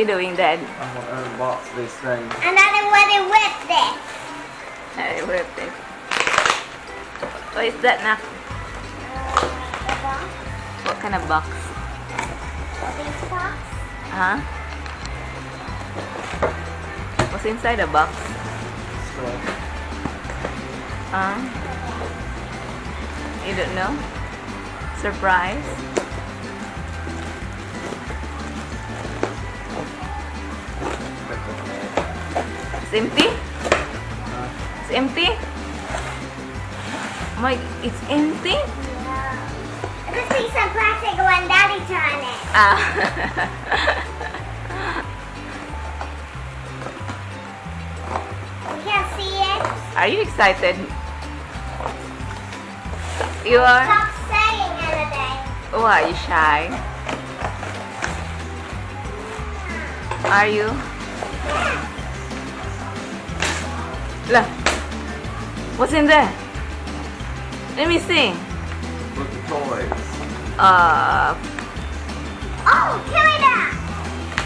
you doing, Dad? I'm gonna unbox this thing. And I don't want to whip this. I whipped it. What is that, Nak? The box. What kind of box? This box. Huh? What's inside the box? Stuff. You don't know? Surprise? It's empty? It's empty? My, it's empty? Yeah. Just see some plastic when Daddy's on it. Ah. You can see it. Are you excited? You are? Stop saying anything. Why are you shy? Are you? Look. What's in there? Let me see. Look at toys. Oh, give me that.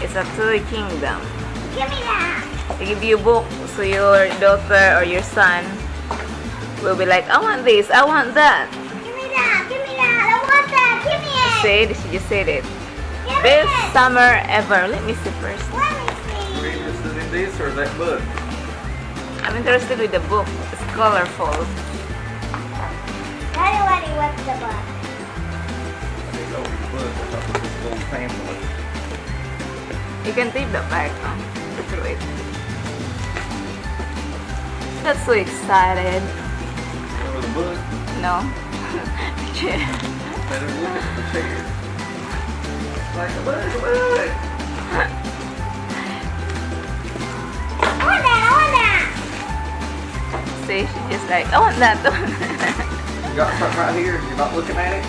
It's a toy kingdom. Give me that. They give you a book so your daughter or your son will be like, I want this, I want that. Give me that. Give me that. I want that. Give me it. She just said it. Give me Best it. summer ever. Let me see first. Let me see. Are you interested in this or that book? I'm interested with the book. It's colorful. Daddy, let me whip the book. Big old book. I thought this was a little pamphlet. You can tape the back through it. That's so excited. Remember the book? No. Better look at the chair. Like a book. I want that. I want that. See, she's just like, I want that. You got something right here. You're not looking at it?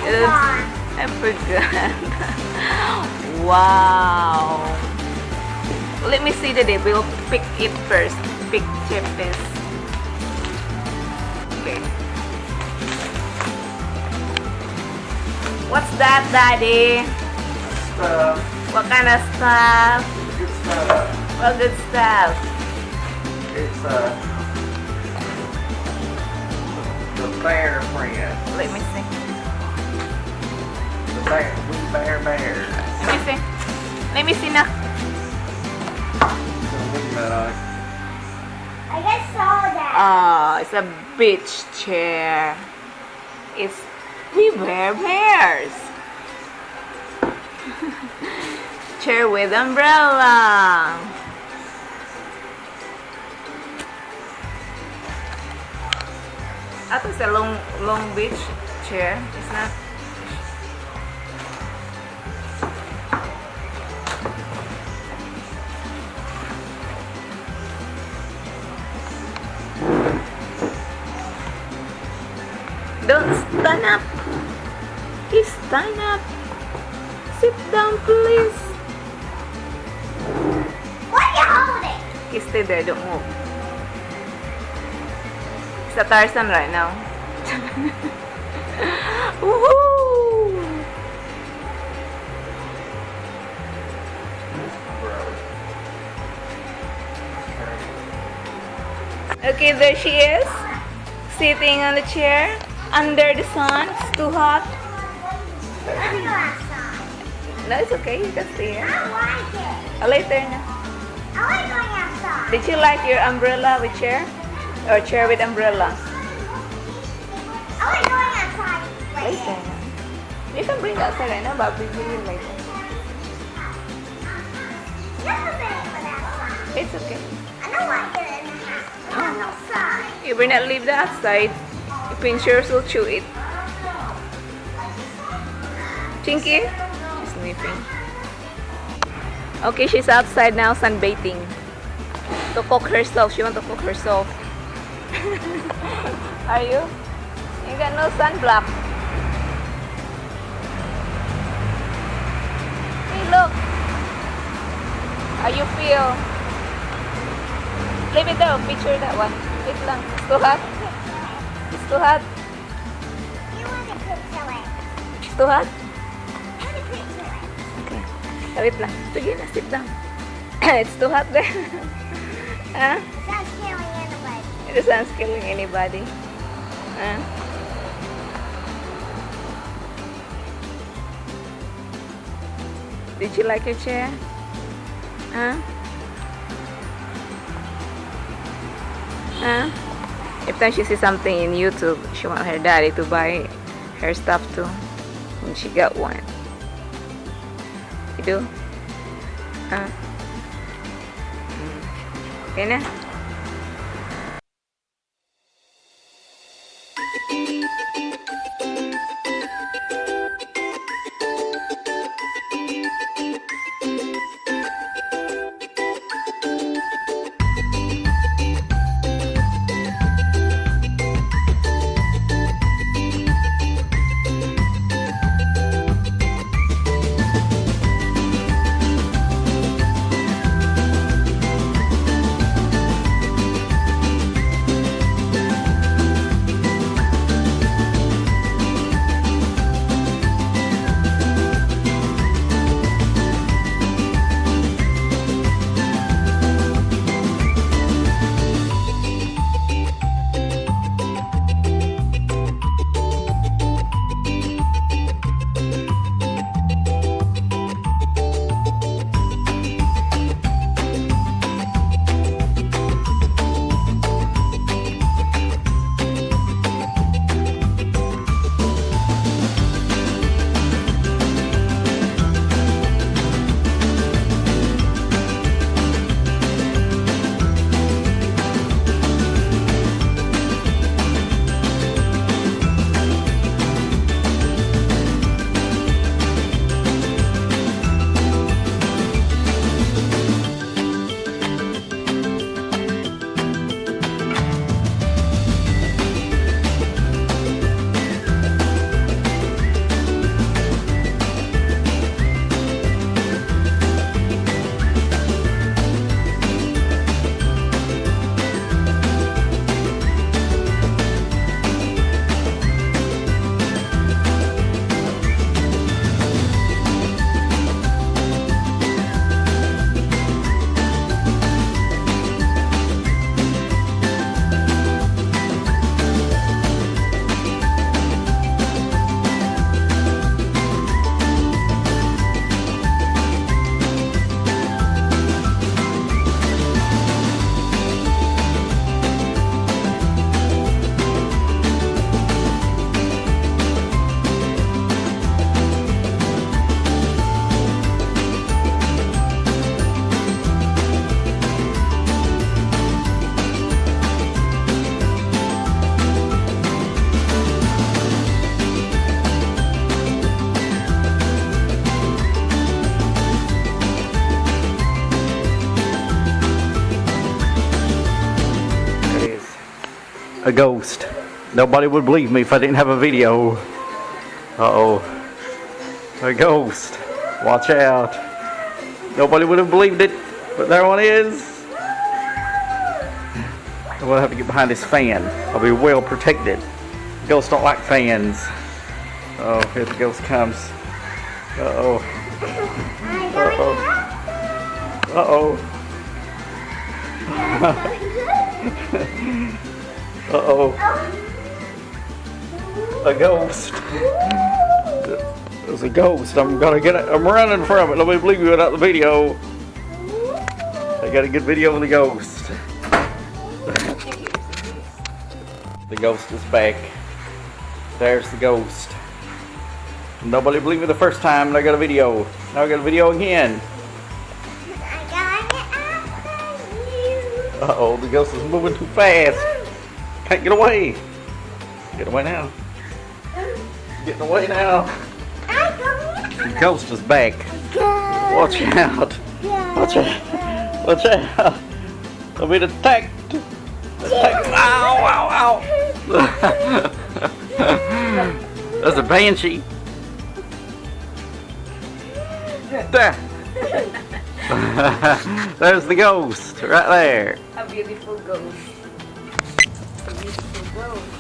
Oops, I forgot. Wow. Let me see the day. We'll pick it first. Pick chip this. Okay. What's that, Daddy? Stuff. What kind of stuff? Good stuff. What good stuff? It's the bear friend. Let me see. The bear. We bear bears. Let me see. Let me see now. I just saw that. Oh, it's a beach chair. It's we bear bears. Chair with umbrella. I thought it's a long beach chair. It's not. Don't stand up. Please stand up. Sit down, please. What are you holding? Okay, stay there. Don't move. It's a Tarzan right now. Woohoo! Okay, there she is. Sitting on the chair. Under the sun. It's too hot. Let me go outside. No, it's okay. You can stay here. I like it. Later na. I like going outside. Did you like your umbrella with chair? Or chair with umbrella? I like going outside. Later na. You can bring it outside right now, but we'll bring it later. Just a minute for that outside. It's okay. I don't like it in the house. I want outside. You will not leave the outside. The pinchers will chew it. Chinky? She's sniffing. Okay, she's outside now sunbathing. To cook herself. She wants to cook herself. Are you? You got no sunblock. Hey, look. How you feel? Leave it there. Picture that one. Wait lang. It's too hot. It's too hot. You want to picture it. It's too hot. I want to picture Wait lang. Sige na, sit down. It's too hot there. Huh? Sounds killing anybody. It sounds killing anybody. Huh? Did you like your chair? Huh? Huh? Every time she sees something in YouTube, she wants her daddy to buy her stuff too. And she got one. You do? Huh? Okay na? A ghost. Nobody would believe me if I didn't have a video. Uh-oh. A ghost. Watch out. Nobody would have believed it, but there one is. I'm gonna have to get behind this fan. I'll be well protected. Ghosts don't like fans. Oh, here the ghost comes. Uh-oh. Uh-oh. Uh-oh. Uh-oh. A ghost. There's a ghost. I'm gonna get it. I'm running from it. Nobody believe me without the video. I got a good video of the ghost. The ghost is back. There's the ghost. Nobody believed me the first time, and I got a video. Now I got a video again. Uh-oh, the ghost is moving too fast. Can't get away. Get away now. Getting away now. The ghost is back. Watch out. Watch out. Watch out. I'll be attacked. Attacked. Ow, ow, ow. That's a banshee. There. There's the ghost right there. A beautiful ghost. A beautiful ghost.